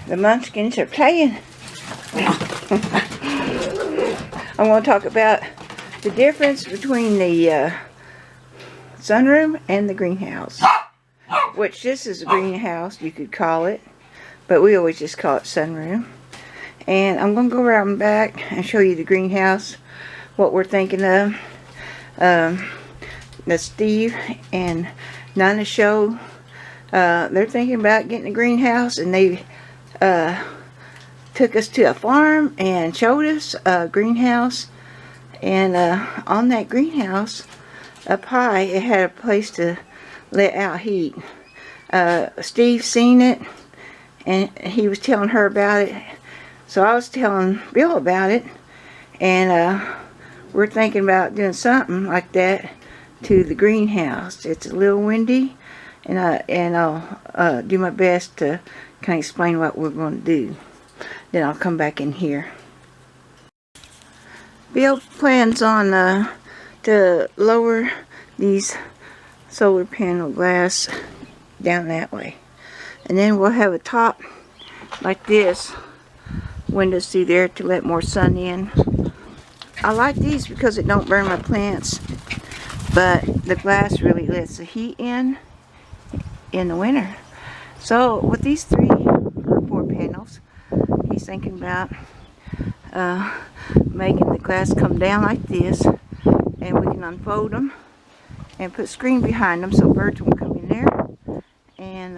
The munchkins are playing. I'm going to talk about the difference between the sunroom and the greenhouse. Which this is a greenhouse, you could call it. But we always just call it sunroom. And I'm going to go around back and show you the greenhouse. What we're thinking of. That Steve and Nana show. They're thinking about getting a greenhouse, and they took us to a farm and showed us a greenhouse. And on that greenhouse up high, it had a place to let out heat. Steve seen it, and he was telling her about it, so I was telling Bill about it. And we're thinking about doing something like that to the greenhouse. It's a little windy, and I'll do my best to kind of explain what we're going to do. Then I'll come back in here. Bill plans on to lower these solar panel glass down that way, and then we'll have a top like this, windows through there to let more sun in. I like these because it don't burn my plants, but the glass really lets the heat in the winter. So with these 3 or 4 panels, he's thinking about making the glass come down like this, and we can unfold them and put a screen behind them so birds won't come in there, and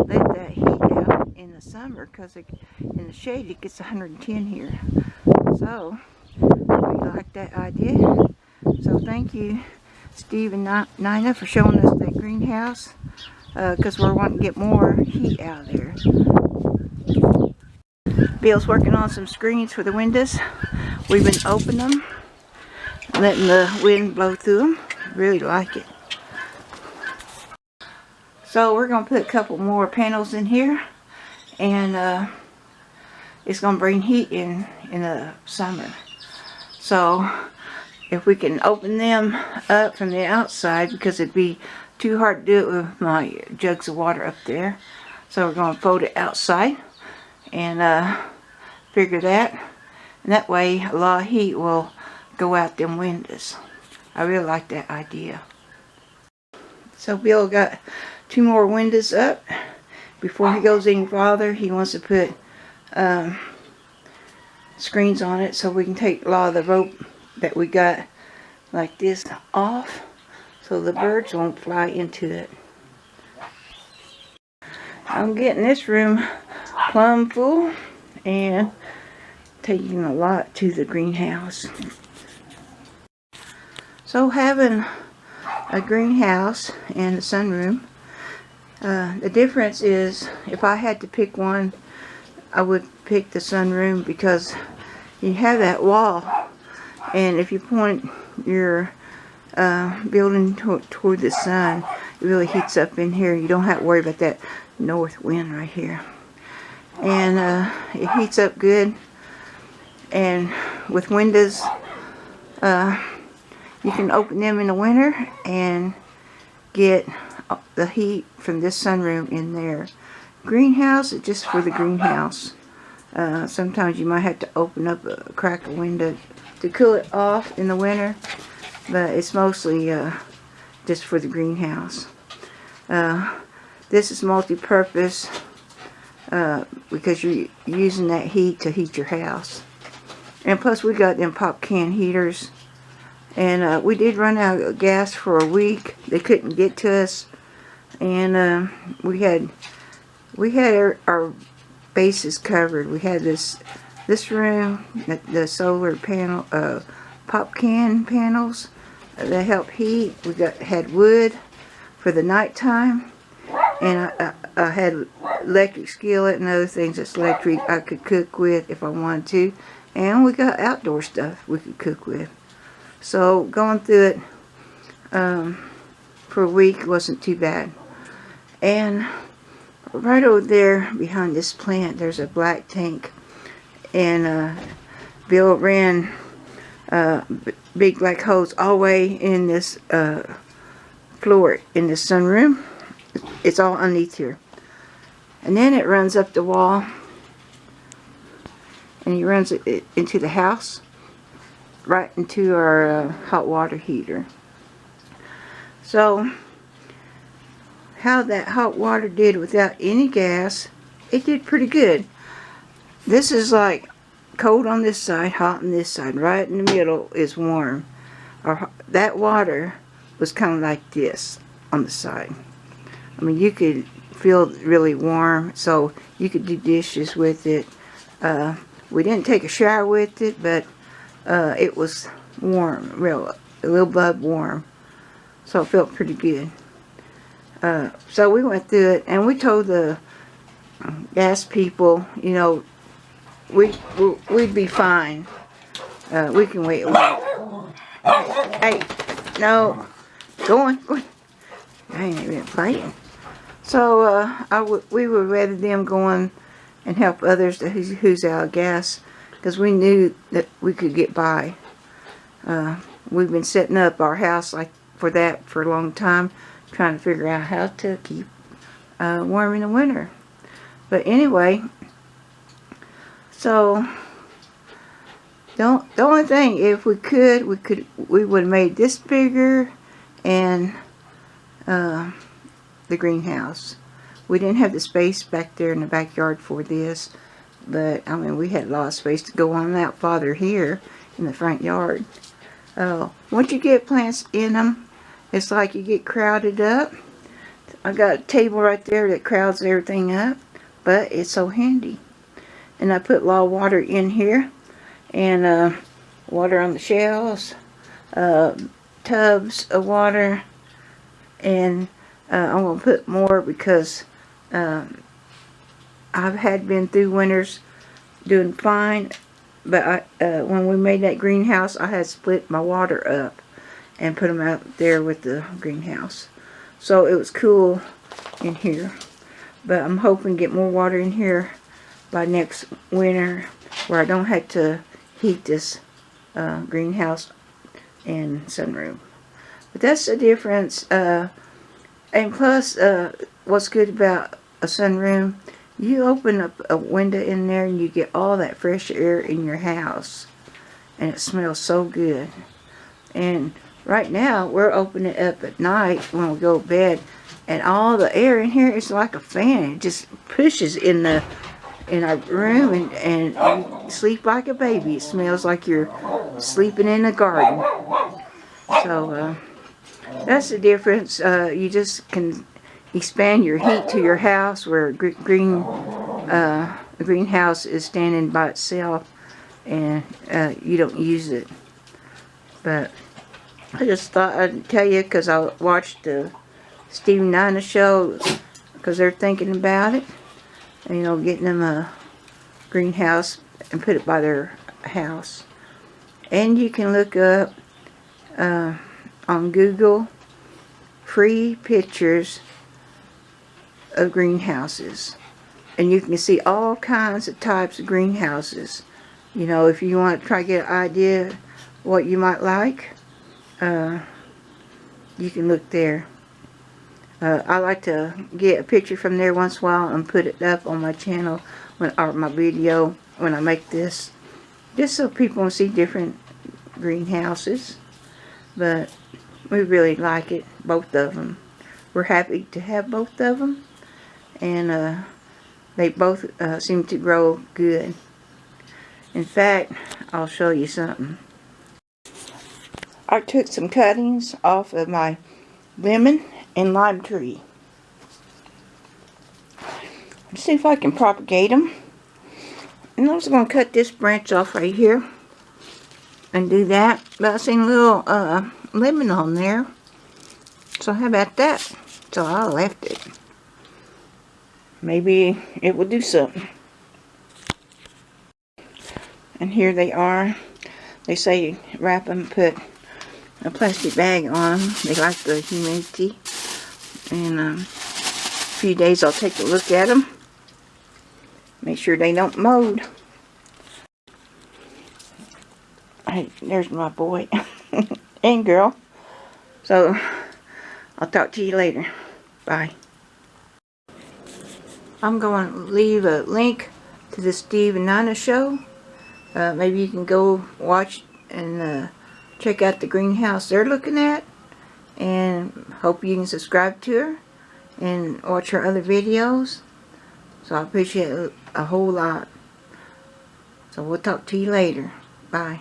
let that heat out in the summer, because in the shade it gets 110 here. So we like that idea. So thank you, Steve and Nina, for showing us that greenhouse, because we're wanting to get more heat out of there. Bill's working on some screens for the windows. We've been opening them, letting the wind blow through them. Really like it. So we're going to put a couple more panels in here, and it's going to bring heat in the summer. So if we can open them up from the outside, because it'd be too hard to do it with my jugs of water up there. So we're going to fold it outside and figure that. And that way a lot of heat will go out them windows. I really like that idea. So Bill got 2 more windows up. Before he goes any farther, he wants to put screens on it so we can take a lot of the rope that we got like this off, so the birds won't fly into it. I'm getting this room plumb full and taking a lot to the greenhouse. So having a greenhouse and a sunroom, the difference is, if I had to pick one, I would pick the sunroom, because you have that wall, and if you point your building toward the sun, it really heats up in here. You don't have to worry about that north wind right here, and it heats up good. And with windows, you can open them in the winter and get the heat from this sunroom in there. Greenhouse is just for the greenhouse. Sometimes you might have to open up a crack a window to cool it off in the winter, but it's mostly just for the greenhouse. This is multi-purpose because you're using that heat to heat your house. And plus we got them pop can heaters, and we did run out of gas for a week. They couldn't get to us, and we had our bases covered. We had this room, the solar panel, pop can panels that help heat. We had wood for the nighttime, and I had electric skillet and other things that's electric I could cook with if I wanted to, and we got outdoor stuff we could cook with. So going through it for a week wasn't too bad. And right over there behind this plant, there's a black tank, and Bill ran big black hose all the way in this floor in the sunroom. It's all underneath here, And then it runs up the wall, and he runs it into the house, right into our hot water heater. So how that hot water did without any gas, it did pretty good. This is like cold on this side, hot on this side. Right in the middle is warm. That water was kind of like this on the side. I mean, you could feel really warm, so you could do dishes with it. We didn't take a shower with it, but it was warm, a little bub warm. So it felt pretty good. So we went through it, and we told the gas people, you know, we'd be fine. We can wait a while. Hey, no, go on. I ain't even playing. So we would rather them go on and help others who's out of gas, because we knew that we could get by. We've been setting up our house like for a long time, trying to figure out how to keep warm in the winter. But anyway, so the only thing, if we would have made this bigger, and the greenhouse. We didn't have the space back there in the backyard for this, but I mean, we had a lot of space to go on out farther here in the front yard. Once you get plants in them, it's like you get crowded up. I got a table right there that crowds everything up, but it's so handy. And I put a lot of water in here, and water on the shelves, tubs of water, and I'm going to put more because I've been through winters doing fine, but when we made that greenhouse, I had split my water up and put them out there with the greenhouse. So it was cool in here. But I'm hoping to get more water in here by next winter, where I don't have to heat this greenhouse and sunroom. But that's the difference. And plus, what's good about a sunroom, you open up a window in there and you get all that fresh air in your house. And it smells so good. And right now, we're opening it up at night when we go to bed, and all the air in here is like a fan. It just pushes in our room, and you sleep like a baby. It smells like you're sleeping in a garden. So that's the difference. You just can expand your heat to your house, where the greenhouse is standing by itself, and you don't use it. But I just thought I'd tell you, because I watched the Steve Nina show, because they're thinking about it. You know, getting them a greenhouse and put it by their house. And you can look up on Google free pictures of greenhouses. And you can see all kinds of types of greenhouses. You know, if you want to try to get an idea what you might like, you can look there. I like to get a picture from there once in a while and put it up on my channel, or my video when I make this, just so people can see different greenhouses. But we really like it, both of them. We're happy to have both of them, and they both seem to grow good. In fact, I'll show you something. I took some cuttings off of my lemon and lime tree. Let's see if I can propagate them. And I'm just going to cut this branch off right here and do that. But I seen a little lemon on there, so how about that? So I left it. Maybe it will do something. And here they are. They say wrap them, put a plastic bag on them. They like the humidity. And a few days I'll take a look at them. Make sure they don't mold. Hey, there's my boy and girl. So I'll talk to you later. Bye. I'm going to leave a link to the Steve and Nana show. Maybe you can go watch and check out the greenhouse they're looking at. And hope you can subscribe to her and watch her other videos. So I appreciate it a whole lot. So we'll talk to you later. Bye.